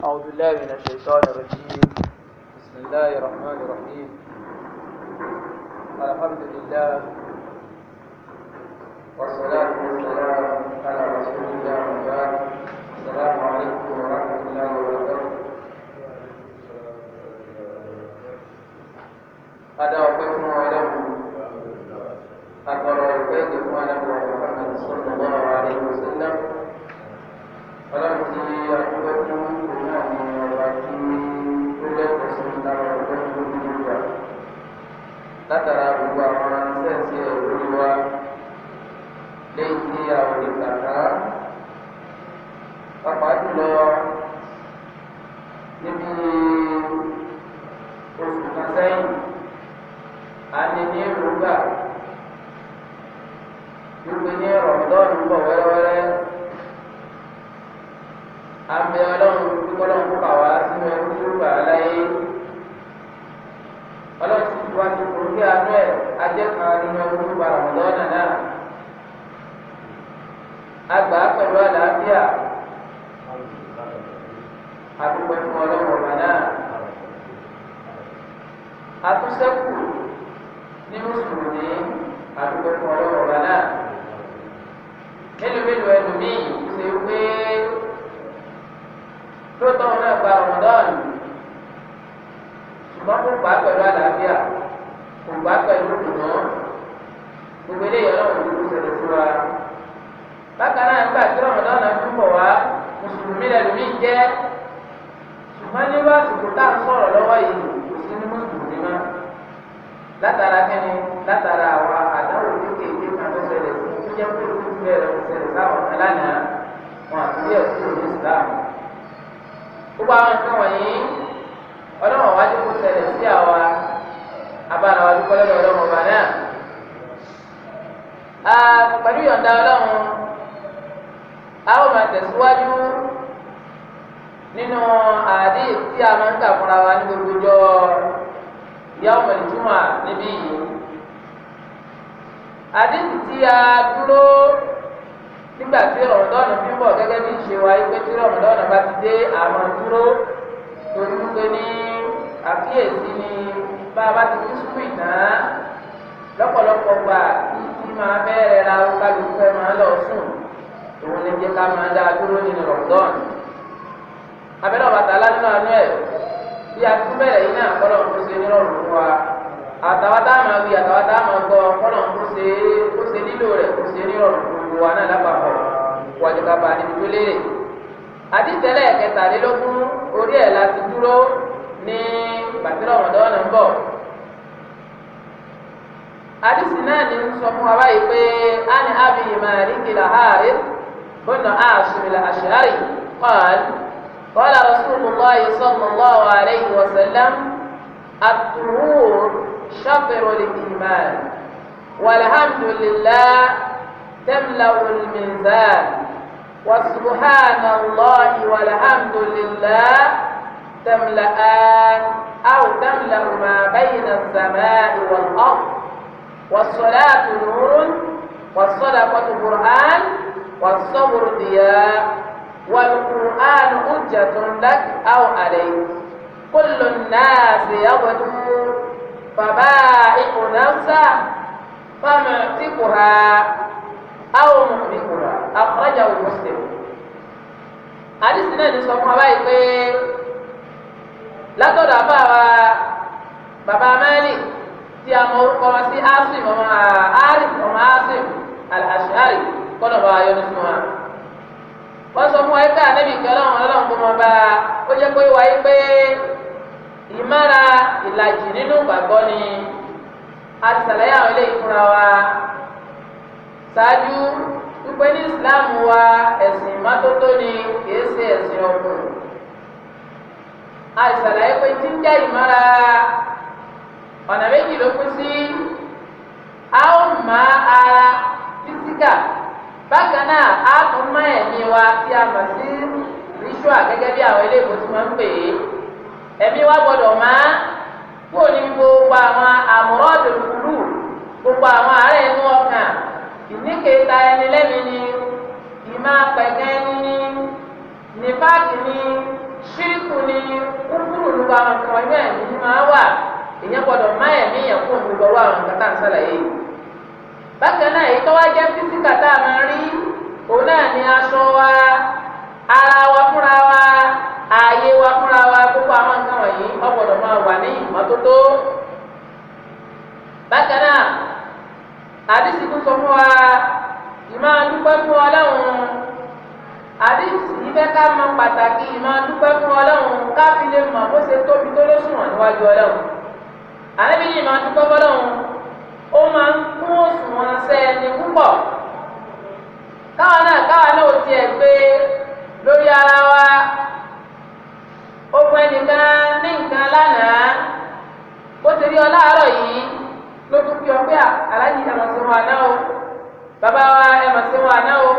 أعوذ بالله من الشيطان الرجيم. بسم الله الرحمن الرحيم. الحمد لله والصلاة والسلام على رسول الله وبعد. السلام عليكم ورحمة الله وبركاته. هذا وقف ولم أقرأ البيت وأنا محمد صلى الله عليه وسلم. ولم يكن látara gbogbo àwọn sẹ́ẹ̀sì lórí wa léyìí tí àwọn ìgbàgbá pàápàá jùlọ níbi oṣù kan sẹ́yìn a ní èròǹgbà wípé ní rọ̀mọdọ́ọ̀nù ń bọ̀ wẹ́rẹ́wẹ́rẹ́ àmì ọlọ́run kíkọ́ lọ́run kó bà wá sínú ẹrú tó gbà á láyé ọlọ́run sì wá sí orí àánú ẹ̀ ajẹ́ kan nínú ẹrú tó gbà rọ̀mọdọ́ọ̀nù náà àgbà pẹ̀lú àlàáfíà àdúgbò fún ọlọ́run ọ̀bà náà àtúnṣẹ́kù ní mùsùlùmí àdúgbò fún ọlọ́run ọ̀bà náà mélòó ẹlòmíì ṣe pé lóòótọ́ wọn náà gba rọmọdọ́ọ̀nù ṣùgbọ́n kò gbà pẹ̀lú àlàáfíà kò gbà pẹ̀lú ìdùnnú gbogbo eléyìí ọlọ́run ló ṣẹlẹ̀ sí wa. bákan náà nígbà tí rọmọdọ́ọ̀nù ń bọ̀ wá mùsùlùmí lẹ́lòmíì jẹ́ ṣùgbọ́n nínú àsìkò tá à ń sọ̀rọ̀ lọ́wọ́ yìí kò sí ní mùsùlùmí mọ́ látara kẹ́ni látara àwọn àdáwò kéékèèké kan tó ṣẹlẹ̀ sí tó jẹ́ pé ó ti bẹ̀rẹ̀ ṣẹlẹ̀ sáwọn kan lánàá wọn àti bí ẹ̀kú ní ìsìláàmù. gbogbo àwọn nǹkan wọ̀nyí ọlọ́wọ̀n wájú kó ṣẹlẹ̀ sí àwa abára wa dúpọ́ lọ́dọ̀ ọlọ́wọ̀n ọba náà. pẹ̀lú ìyọ̀ǹda ọlọ́run a ó máa tẹ̀síwájú nínú àdí tí a máa ń kà fúnra wa ní gbogbo ọjọ́ Yawmul Jumu'ah níbí yìí. àdí tí a dúró nígbà tí rọmọdọ́ọ̀nù fi ń bọ̀ gẹ́gẹ́ bí ìṣe wa yìí pé tí rọmọdọ́ọ̀nù bá ti dé àwọn dúró torí wípé ní àkíyèsí ni bá a bá ti fi sùkúù ìtàn lọ́pọ̀lọpọ̀ gbà kí máa bẹ́ẹ̀rẹ̀ ra kálukú ẹ̀ máa lọ sùn òun lè jẹ́ ká máa dá a dúró nínú rọmọdọ́ọ̀nù. abẹ́rẹ́ ọ̀bàtà alánú àánú ẹ̀ bí a tún bẹ̀rẹ̀ yìí náà kọ́ lọ́n kó ṣe nírọ̀rùn fún wa àtàwọn tá a máa wí àtàwọn tá a máa gbọ́ kọ́ lọ́n kó ṣe nílò rẹ̀ kó ṣe nírọ̀rùn fún wa náà lápapọ̀ wájú ká bá a níbi tó léèrè. àdìtẹ́lẹ̀ kẹtàlélógún orí ẹ̀ láti dúró ní bàtírọ̀ ọ̀mọ̀dọ́nà ń bọ̀. àdìsí náà ní sọ fún wa báyìí pé a ní Abi Malik al-Harith ibn Asim al-Ash'ari qala Rasulullah sallallahu alayhi wa sallam at-tuhur shatru al-iman walhamdulillah تملأ الميزان وسبحان الله والحمد لله تملأان أو تملأ ما بين السماء والأرض والصلاة نور والصدقة قرآن والصبر ضياء والقرآن حجة لك أو عليك كل الناس يغدو فبائع نفسه فمعتقها أو مهلكها أخرجه مسلم. àdìsí náà ní sọ fún wa báyìí pé látọ̀dọ̀ àbáwa bàbá Malik tí a mọ orúkọ wọn sí Asim ọmọ Asim al-Ash'ari kọ́nà bá yọ ní sùn wa. wọ́n sọ fún wa pé ànábì kí ọlọ́run kó máa bá ó jẹ́ pé wáyé pé ìmára ìlàjì nínú ìgbàgbọ́ ni a ti ṣàlàyé àwọn eléyìí fúnra wa ṣáájú wípé ní Islam wa ẹ̀sìn ìmọ́tótó ni kìí ṣe ẹ̀sìn ọ̀gbìn. a ṣàlàyé pé tí ń jẹ́ ìmára ọ̀nà méjì ló pín sí a ó má ara físíkà bákan náà a tún má ẹ̀mí wa tí a mọ̀ sí ritual gẹ́gẹ́ bí àwọn eléyìí tí wọ́n ń pè é. ẹ̀mí wa gbọ́dọ̀ má kúrò ní gbogbo àwọn àmúrọ́dù kúrú gbogbo àwọn àárẹ̀ inú ọkàn ìníkèéta ẹni lẹ́mi ni ìmá pẹ̀gẹ́ ẹni ní nífàkì ní ṣíríkù ni kúkúrú nípa àwọn nǹkan inú ẹ̀mí ni máa wà èèyàn gbọ́dọ̀ má ẹ̀mí yẹn fún gbogbo ọwọ́ àwọn nǹkan tá à ń ṣàlàyé yìí. bákan náà èyí tó wá jẹ́ físíkà tá a máa rí òun náà ni aṣọ wa ara wa fúnra wa ààyè wa fúnra wa gbogbo àwọn nǹkan wọ̀nyí ó gbọ́dọ̀ máa wà ní ìmọ́tótó. bákan náà àdìsí tún sọ fún wa ìmáa dúpẹ́ fún Ọlọ́run àdìsí ibẹ̀ ká mọ pàtàkì ìmáa dúpẹ́ fún Ọlọ́run ká fi lè mọ̀ bó ṣe tóbi tó lóṣùwọ̀n níwájú Ọlọ́run. àlébí ni ìmáa dúpẹ́ fọlọ́run ó máa ń kún òṣùwọ̀n sẹ́ẹ̀ni púpọ̀. káwa náà ò tiẹ̀ gbé lórí ara wa ó fún ẹnìkan ní nǹkan lánàá bó ti rí ọ láàárọ̀ yìí ló tún fi ọ pé aláàjì ẹ mà ṣe wọn àná o bàbá wa ẹ mà ṣe wọn àná o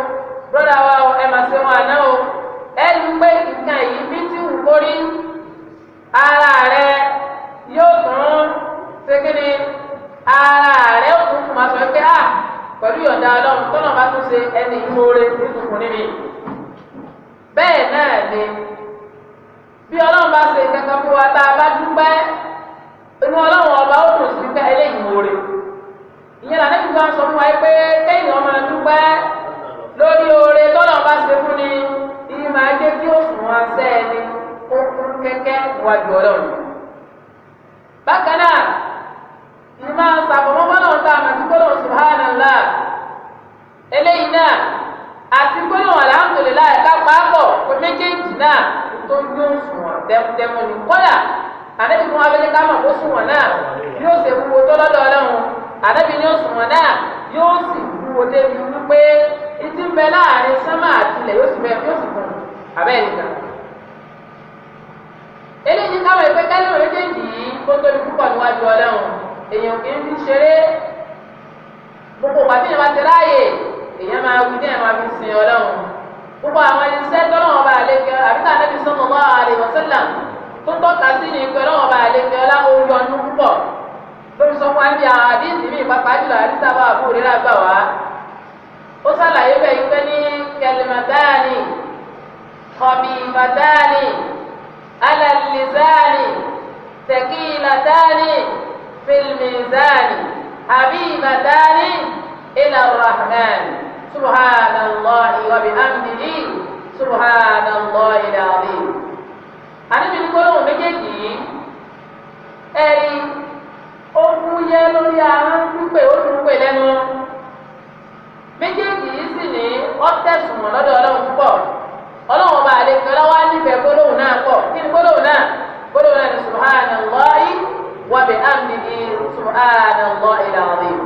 bọ́dà wa ẹ mà ṣe wọn àná o ẹ ní pé nǹkan yìí bí tí wù kó rí ara rẹ yóò tún ṣe kí ni ara rẹ ó tún kùn máa sọ pé pẹ̀lú ìyọ̀ǹda Ọlọ́run tọ́nà bá tún ṣe ẹni ìmoore nítorí níbi bẹ́ẹ̀ náà ni bí Ọlọ́run bá ṣe kankan fún wa tá a bá dúpẹ́ inú Ọlọ́run ọba ó dùn sí pé eléyìí moore ìyẹn là níbi kan sọ fún wa pé kéèyàn máa dúpẹ́ lórí oore tọ́nà bá ṣe fún ni ìyí máa jẹ́ kí òṣùwọ̀n sẹ́ẹ̀ni ó kún kẹ́kẹ́ wájú Ọlọ́run. bákan náà ìmọ̀ sàbọ̀mọ́bọ́ náà tá a mọ̀ sí gbọ́dọ̀ subhanallah eléyìí náà àti gbọ́dọ̀ alhamdulillah ẹ̀ka pàápọ̀ kò méjèèjì náà tó ń yóò sùnwọ̀n dẹ́mudẹ́mu ní kọ́dà ànábì fún abẹ́lẹ́ ká mọ̀ kó sùnwọ̀n náà yóò ṣe wúwo tó lọ́dọ̀ Ọlọ́run ànábì ní òsùnwọ̀n náà yóò sì wúwo débi wípé ìdí ń bẹ láàrin sánmà àti ilẹ̀ yóò sì fún abẹ́rẹ́ nìkan. eléyìí káwọn ìpè kẹ́lẹ́ méjèèjì yìí kó tóbi púpọ̀ níwájú Ọlọ́run èèyàn kì í fi ṣeré gbogbo pàtí ìyẹn bá ti ráàyè èèyàn máa wí ní ẹ̀rọ àfi sin Ọlọ́run gbogbo àwọn iṣẹ́ tọ́lọ́wọ́n bá àlejò àbíkà Ànábì sallallahu alaihi wasallam tó tọ́ka sí ní ìpè ọlọ́wọ́n bá àlejò ọlá orí ọdún púpọ̀ lórí sọ fún wa bí àwọn àdíìsì mi pàpà jùlọ àdíìsì àbá àbúrò rẹ̀ àgbà wá ó sàlàyé bẹ́ẹ̀ yí pé ní kalimatani khafifatani ala lisani thaqilatani fil mizani habibatani ila rahman subhanallahi wa bihamdihi subhanallahi alazim. àníbi ní gbólóhùn méjèèjì yìí ẹ̀rí ó fúyẹ́ lórí àwọn pípé ó tún pè lẹ́nu méjèèjì yìí sì ní ọ́tẹ̀sùn lọ́dọ̀ Ọlọ́run púpọ̀ Ọlọ́run ọba àlejò ọlọ́wọ́ nífẹ̀ẹ́ gbólóhùn náà pọ̀ kí ni gbólóhùn náà ní subhanallahi wa bihamdihi subhanallahi alazim.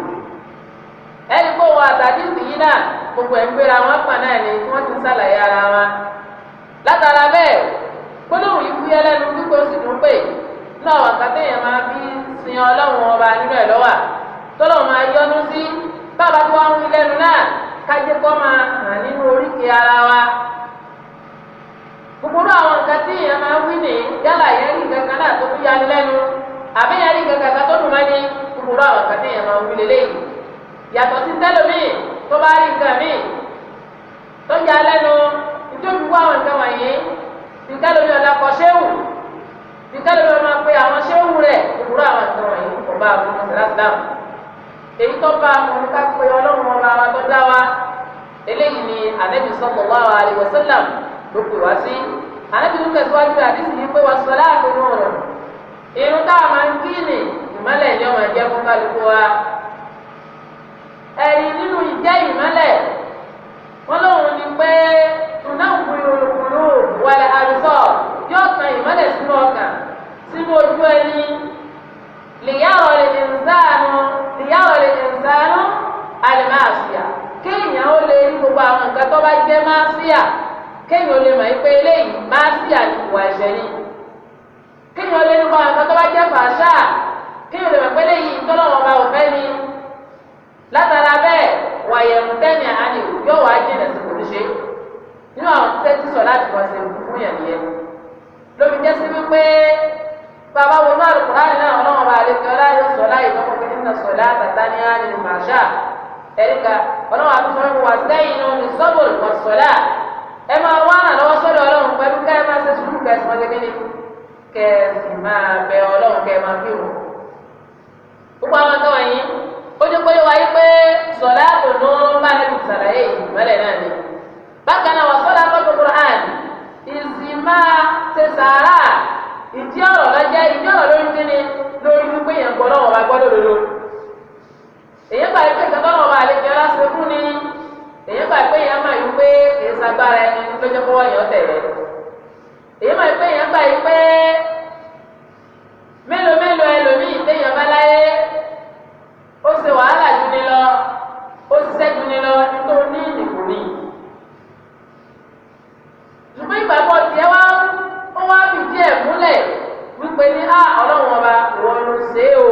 ẹni kó wọn àtàdísì yìí náà gbogbo ẹ̀ ń gbéra wọn pa náà ni wọ́n ti ń sàlàyé ara wọn. látara bẹ́ẹ̀ gbólóhùn yìí fúyẹ́ lẹ́nu pípé ó sì dùn pé náà wà kàtẹ́ yẹn máa fi sin Ọlọ́run ọba nínú ẹ̀ lọ́wà tọ́lọ́run máa yọ́nú sí bàbá tó wá ń wí lẹ́nu náà kájẹ́ kọ́ máa hàn nínú oríkèé ara wa. gbogbo àwọn nǹkan tí èèyàn máa wí ní yálà yẹn rí kankan náà tó fi yani lẹ́nu àbí yẹn rí kankan tó dùn mọ́ni gbogbo àwọn nǹkan tí èèyàn máa wí lélẹ́yìí. yàtọ̀ sí tẹ́lómìn tó bá rí nǹkan míì tó yà lẹ́nu nítorí wá àwọn nǹkan wọ̀nyí bí tẹ́lómìn ọ̀dà kọ ṣéwù bí tẹ́lómìn ọ̀dà máa pe àwọn ṣéwù rẹ̀ gbogbo àwọn nǹkan wọ̀nyí kò bá àwọn ọmọ sàlásìlámù. èyí tó bá àwọn ká pe Ọlọ́run ọba wa tó dá wa eléyìí ni Ànábì sallallahu alaihi wasallam ló pè wá sí. Ànábì tó tẹ̀síwájú àdìsí yìí pé wà sọlá àtúnú ọ̀rọ̀ irun tá a máa ń kí ni ìmọ́lẹ̀ ni ọmọ ẹ̀jẹ̀ fún kálukú wa. ẹ̀rí nínú ìjẹ́ ìmọ́lẹ̀ wọ́n lóun ni pé tunáwó ìrònúkúrú wàlẹ̀ àrùsọ̀ yóò tan ìmọ́lẹ̀ sínú ọkàn sínú ojú ẹni lìyàwó lè ìnsánú àlìmáàsíà kéèyàn ó lè rí gbogbo àwọn nǹkan tó bá jẹ́ máàsíà kéèyàn ó lè mọ̀ pé eléyìí máàsíà ní ìwà ẹ̀ṣẹ̀ ni kéèyàn ó lè rí gbogbo àwọn nǹkan tó bá jẹ́ fàṣà kéèyàn ó lè mọ̀ pé eléyìí tọ́lọ́wọ́n bá òfẹ́ ni látara bẹ́ẹ̀ wàyẹ̀mú tẹ́ni àní yóò wá jìnà sí kò ní ṣe nínú àwọn tẹ́tí sọ láti wọ́n ṣe fún yàn nìyẹn lóbi jẹ́ sí wípé bàbá wọnú àlùkùránì náà ọlọ́run bá lè fi ọlá yóò sọ láyé lọ́kọ̀ pé nínú sọ̀lá tàtà ní àná ní màṣá ẹ̀ríkà ọlọ́run àtúnṣe wọn wà sẹ́yìn náà ní sọ́bùrù wọ̀ sọ̀lá ẹ máa wá ràn lọ́wọ́ sọ́dọ̀ ọlọ́run pẹ̀lú ká ẹ máa ṣe sùúrù kẹsàn kíni kẹ́ẹ̀sì máa bẹ ọlọ́run kẹ́ẹ̀ máa kí òun. gbogbo àwọn ọ̀tọ̀ wọ̀nyí ó jẹ́ pé wáyé pé sọ̀lá tó ní bá níbi sàlàyé ìmọ̀lẹ̀ náà ni. bákan náà wọ́n sọ́dá kọ́ gbogbo àn ìsìnmá ṣe sàárà ìdí ọ̀rọ̀ lọ́jẹ́ ìdí ọ̀rọ̀ lórí kíni lórí wípé yẹn gbọ́ lọ́wọ́ bá gbọ́dọ̀ lòlò. èyí gbà pé ìkàtọ́ náà wà lẹ́kẹ́ lásìkò fún ni èyí gbà pé yẹn máa yí pé èyí sagbára ẹni lójẹ́ kó wọ́n yàn tẹ̀lé. èyí máa yí pé yẹn gbà yí pé mélòó ẹlòmíì téèyàn bá láyé ó ṣe wàhálà jù ní lọ ó ṣiṣẹ́ jù ní lọ nítorí ní ìdìbò ní. ṣùgbọ́n ìgbàgbọ́ tiẹ̀ wá ó wá fìdí ẹ̀ múlẹ̀ wípé ní ọlọ́run ọba wọn ló ṣe é o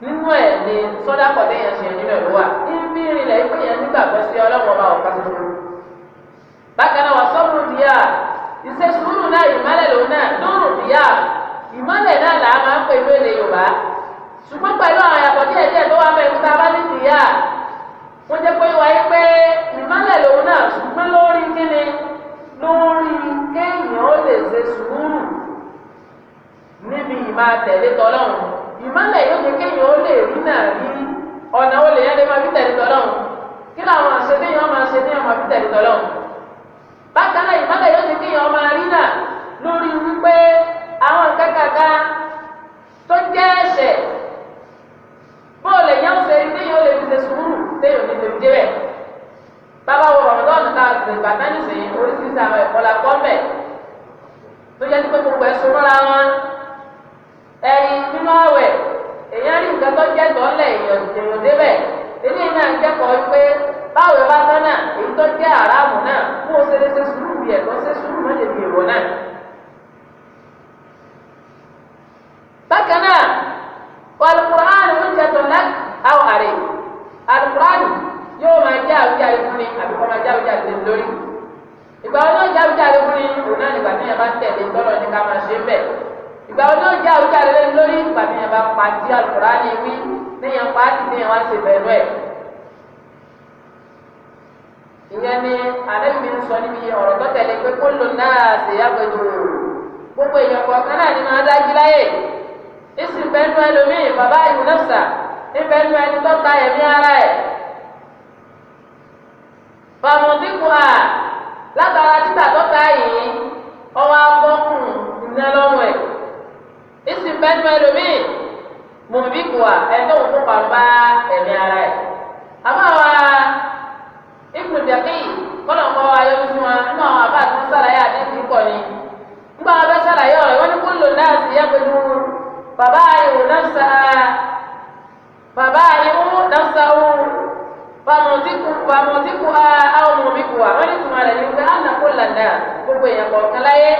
nínú ẹ̀ ní sọ́dá kọ̀dé yẹn ṣe nínú ẹ̀ ló wà níbi ìrìnlẹ̀ yìí pé yẹn nígbàgbọ́ sí ọlọ́run ọba ọ̀pá tuntun. bákan náà wà sọ́ọ̀rù díà ìṣe sùúrù náà ìmọ̀lẹ̀ lòun náà lóòrù díà ìmọ̀lẹ̀ náà là á máa ń pè ní èdè Yorùbá ṣùgbọ́n pẹ̀lú àwọn àyàtọ̀ díẹ̀ tó wá mẹ́rin tá a bá ní díà wọ́n jẹ́ pé wáyé pé ìmọ̀lẹ̀ lòun náà ṣùgbọ́n lórí kíni lórí kéèyàn ó lè ṣe sùúrù níbi ìmá tẹ̀lé tọ́lọ́run ìmọ̀lẹ̀ yóò jẹ́ kéèyàn ó lè rí náà rí ọ̀nà ó lè yẹn lè máa fi tẹ̀lé tọ́lọ́run kí làwọn àṣẹ téèyàn máa ṣe téèyàn máa fi tẹ̀lé tọ́lọ́run bákan náà ìmọ̀lẹ̀ yóò jẹ́ kéèyàn máa rí náà lórí wípé àwọn kẹ́kàká tó jẹ́ ẹ̀ṣẹ̀ bóòlù èèyàn ṣe téèyàn ó lè fi ṣe sùúrù téèyàn ní tèmi débẹ̀ bàbá wo rọ̀mọdọ́ọ̀nù ká ìgbà tán nìsín oríṣiríṣi àwọn ẹ̀kọ́ la kọ́ mẹ́ tó jẹ́ pé gbogbo ẹ̀sùn mọ́ra wọn ẹ̀yìn nínú àwẹ̀ èèyàn rí nǹkan tó jẹ́ tọ́lẹ̀ èèyàn débẹ̀ eléyìí náà ń kẹ́kọ̀ọ́ pé báwo bá tán náà èyí tó jẹ́ àràmù náà fún òṣèré ṣe sùúrù bí ẹ̀kọ́ ṣe sùúrù má lè fi èrò náà. bákan náà Al-Qur'an hujjatun lak aw alayk Al-Qur'an yóò máa jẹ́ àwùjáde fún ni àbí kọ́ máa jẹ́ àwùjáde lórí. ìgbà wo yóò jẹ́ àwùjáde fún ni òun náà nígbà tí yẹn bá tẹ̀lé tọ́lọ̀ ní ká máa ṣe bẹ́ẹ̀. ìgbà wo yóò jẹ́ àwùjáde lórí ìgbà tí yẹn bá pa tí Al-Qur'ani wí téèyàn pa á ti téèyàn wá ṣe bẹ̀rù ẹ̀. ìyẹn ni àlejò ń sọ níbi ọ̀rọ̀ tó tẹ̀lé pé kullu nasi yaghdu gbogbo èèyàn kọ̀ọ̀kan náà ni máa dájú láyè. ìsìn bẹ́ẹ̀ nu ẹlòmíì bàbá ìmúnẹ́sà níbẹ̀ nu ẹni tó ta ẹ̀mí ara ẹ̀. fàmùdínkù látara títà tó ta yìí ọwọ́ abọ́kùn iná lọ́wọ́ ẹ̀. ìsìn bẹ́ẹ̀ nu ẹlòmíì mùbíkù ẹni tó ń kó pàrọ̀bá ẹ̀mí ara ẹ̀. àmọ́ àwa ìkùnjẹ̀kì kọ́nà kọ́ ayọ́dún sí wọn nínú àwọn àbá àti sàlàyé àdéhùn kọ́ ni. nígbà wọn bẹ sàlàyé ọ̀rọ̀ wọn ní kullu nasi yaghdu bàbá àyẹ̀wò nafsa fàmùtíkù àwọn mùbíkù wọn ní tùmọ̀ rẹ̀ ní pé àná kulla nas gbogbo èèyàn kọ̀ọ̀kan láyé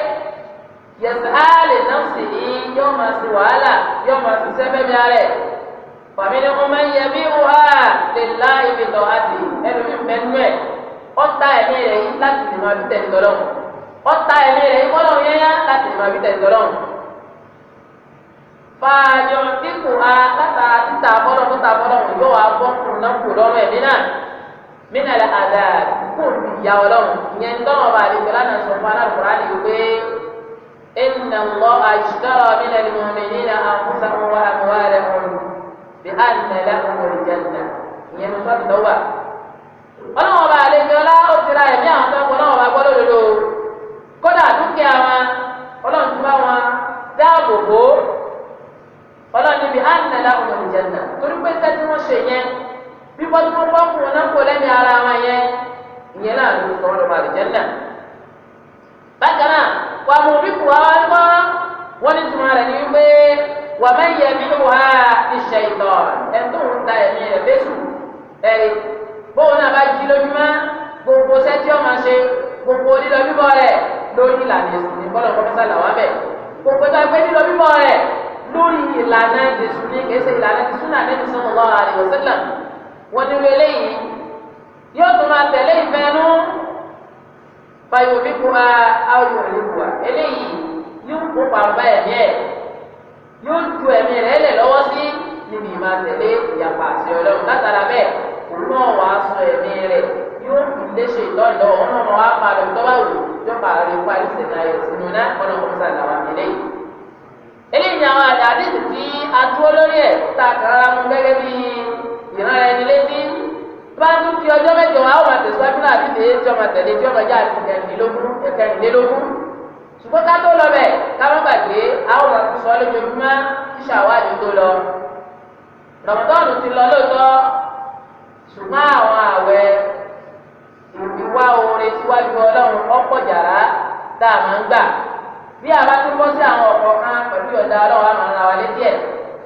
yẹsàálì nafsi yìí yóò máa ṣe wàhálà yóò máa ṣe sẹ́fẹ̀mí ara ẹ̀ fàmílì wọn máa ń yẹ bí wà lillahi bi ta'ati ẹlòmíì mẹ́nu ẹ̀ ọ̀tá ẹ̀mí rẹ̀ yìí láti lè máa fi tẹ̀lé tọ́lọ́hùn ọ̀tá ẹ̀mí rẹ̀ yìí kọ́lọ́ yẹ́yá láti lè máa fi tẹ̀lé tọ́lọ́hùn. fàyọ̀tíkù látara títà bọ́lọ̀ tó ta bọ́lọ̀ yóò wá bọ́ kùn náà kù lọ́rùn ẹ̀mí náà mínà lẹ́ àdá kù ìyá ọlọ́run ìyẹn tọ́nà ọba àlejò lánàá sọ fún Al-Qur'ani wípé inna Allaha ishtara mina al-mu'minina anfusahum wa amwalahum bi anna lahumul jannah ìyẹn ló sọ́ọ̀tì lọ́wọ́ ọlọ́run ọba àlejò ọlá ó ti ra ẹ̀mí àwọn tó ń bọ̀ ọlọ́run ọba gbọ́dọ̀ lòlò kódà dúkìá wọn ọlọ́run ti bá wọn dáàbò bò ọlọ́run níbi anna lahumul jannah torí pé sẹ́tí wọ́n ṣe yẹn bí wọ́n tún bọ́ kún wọn náà kó lẹ́mí ara wọn yẹn ìyẹn náà ló sọ wọn lọ́ba àlùjánnà. bákan náà wà mú bí kù wá wá wọ́n ní tùmọ̀ rẹ̀ ní wípé wà má yẹ bí wà ní ṣèyítọ̀ ẹ̀ tó ń ta ẹ̀mí rẹ̀ fésù ẹ̀rí bóun náà bá jí lójúmọ́ gbogbo sẹ́tí ọmọ ṣe gbogbo lílọ bíbọ̀ rẹ̀ lórí ìlànà èsì ní bọ́lá kọ́mọ́sá làwọn abẹ gbogbo tó ẹgbẹ́ lílọ bíbọ̀ rẹ̀ lórí ìlànà èsì ní kìí ṣe ìlànà ti súnà Nabi sallallahu alaihi wasallam wọ́n ní wọlé yìí yóò tún máa tẹ̀lé ìfẹ́ nú fàyò bí kú ayò ìlú eléyìí yóò kó pàrọ̀bá ẹ̀mí ẹ̀ yóò ju ẹ̀mí rẹ̀ lẹ̀ lọ́wọ́ sí níbi ìmáa tẹ̀lé ìyàpá àti ọlọ́run látara bẹ́ẹ̀ òun náà wàá sọ ẹ̀mí rẹ̀ yóò fi léṣe ìtọ́jọ́ òun náà wàá pa àlọ́ ìtọ́wá wò yóò pa àrẹ parí sínú ayọ̀ sínú náà ọ̀nà kọ́mọ́sá làwọn eléyìí. eléyìí ni àwọn àdéhùn tí a dúró lórí ẹ̀ tá a kàrà mú gẹ́gẹ́ bí ìran ẹni létí bá ń tún fi ọjọ́ mẹ́jọ àwọn máa tẹ̀síwájú náà àbí tèé tí ọmọ tẹ̀lé tí ọmọ já àti ẹ̀kẹ́rìnlélógún ṣùgbọ́n ká tó lọ bẹ̀ ká má gbàgbé àwọn máa tún sọ lójoojúmọ́ kí ṣàwádìí tó lọ Ramadan ti lọ lóòótọ́ ṣùgbọ́n àwọn àwẹ̀ ìwà oore síwájú Ọlọ́run ọ̀pọ̀ jàrá tá a máa ń gbà bí a bá tún bọ́ sí àwọn ọ̀pọ̀ kan pẹ̀lú ọ̀dà Ọlọ́run àmọ́ ara wa létí ẹ̀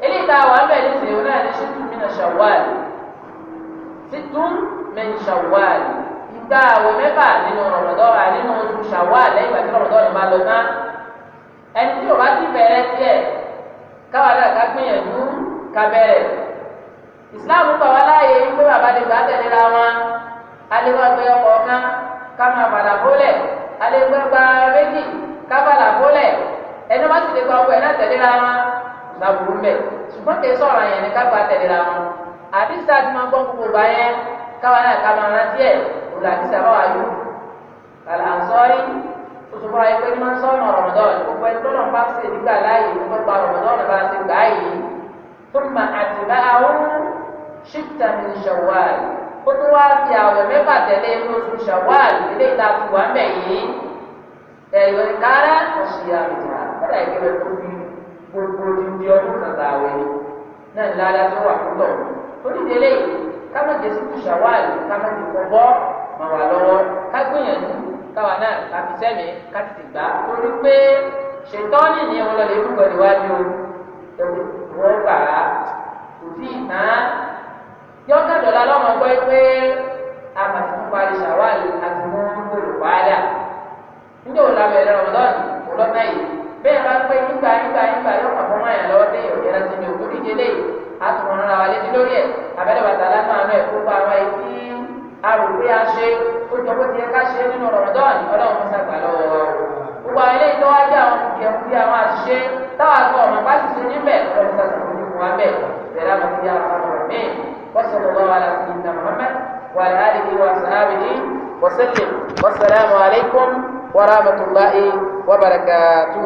eléyìí tá a wà ń bẹ̀ nísìnyí òun náà ní ṣítù mina Shawwal situn min Shawwal ìgbà àwẹ̀ mẹ́fà nínú Ramadan nínú oṣù Shawwal lẹ́yìn ìgbà tí Ramadan bá lọ tán ẹni tí ò bá ti bẹ̀rẹ̀ tiẹ̀ káwa náà ká gbìyànjú ká bẹ̀rẹ̀ ìsìláàmù gbà wá láàyè pé bàbá lè gbà tẹ̀léra wọn alẹ́gbàgbé ọkọ̀ kan ká máa padà bólẹ̀ alẹ́gbàgbà méjì ká padà bólẹ̀ ẹni wọ́n sì lè gba ọkọ̀ ẹ̀ náà tẹ̀léra wọn ìgbàgbọ́ ń bẹ̀ ṣùgbọ́n kì í sọ̀rọ̀ yẹn ní ká gbà tẹ̀léra wọn àdìsá ti máa gbọ́ gbogbo bá yẹn káwa náà ká máa rántí ẹ̀ òun àdìsá bá wà yó kàlà à ń sọ́rí tuntun fúnra yẹn pé ní máa ń sọ́nà Ramadan gbogbo ẹni tó náà bá ṣe nígbà láàyè nígbà gba Ramadan bá ṣe gbà yìí ثم أتبعه شتا من شوال ó tún wá fi àwẹ̀ mẹ́fà tẹ̀lé oṣù Shawwal ilé ìta ti wà mẹ́ yìí ẹ̀yọ̀ ìkárá ọ̀ṣìyà ìjà kọ́dà ìgbẹ́rẹ́ tó fi gbogbo odindi ọdún kàkà àwẹ̀ ni náà ní ládàá tó wà fún tọ̀ onídélé kámẹ́jẹ sí Shawwal kámẹ́jẹ kọ̀bọ́ mà wà lọ́wọ́ ká gbìyànjú káwa náà ká fi sẹ́mi ká ti gbà torí pé ṣètọ́nì ní wọn lọ lè rúgbọ níwájú wọ́n gbà á kò tí ì tán yọ́kàdọ̀lá lọ́mọ gbọ́ pé àmàtí fún parí Shawwal àti mú olùpàdà níjẹ́ òun làbẹ̀rẹ̀ Ramadan ọlọ́mọ yìí bẹ́ẹ̀ bá pé nígbà yọ̀kà fún mayà lọ́wọ́ tẹ́yẹ̀ òjẹ́ra sí ní òkúti délé àtùmọ̀ràn ara wa létí lórí ẹ̀ abẹ́rẹ́ bàtà lánàá àánú ẹ̀ kó pa àwọn etí arògbé aṣe ó jọ bó ti yẹ ká ṣe nínú Ramadan Ọlọ́run fún sàgbà lọ́wọ́ gbogbo àwọn ilé ìtọ́wájú àwọn kùkìyàkùkì àwọn àṣìṣe táwọn àgbọ̀ ọ̀nà bá sì ṣe níbẹ̀ Ọlọ́run sàgbà fún wa bẹ́ẹ̀ bẹ̀rẹ̀ àwọn ti yá àwọn ọ̀rọ̀ míì وصلى الله على سيدنا محمد وعلى آله وصحبه وسلم والسلام عليكم ورحمة الله وبركاته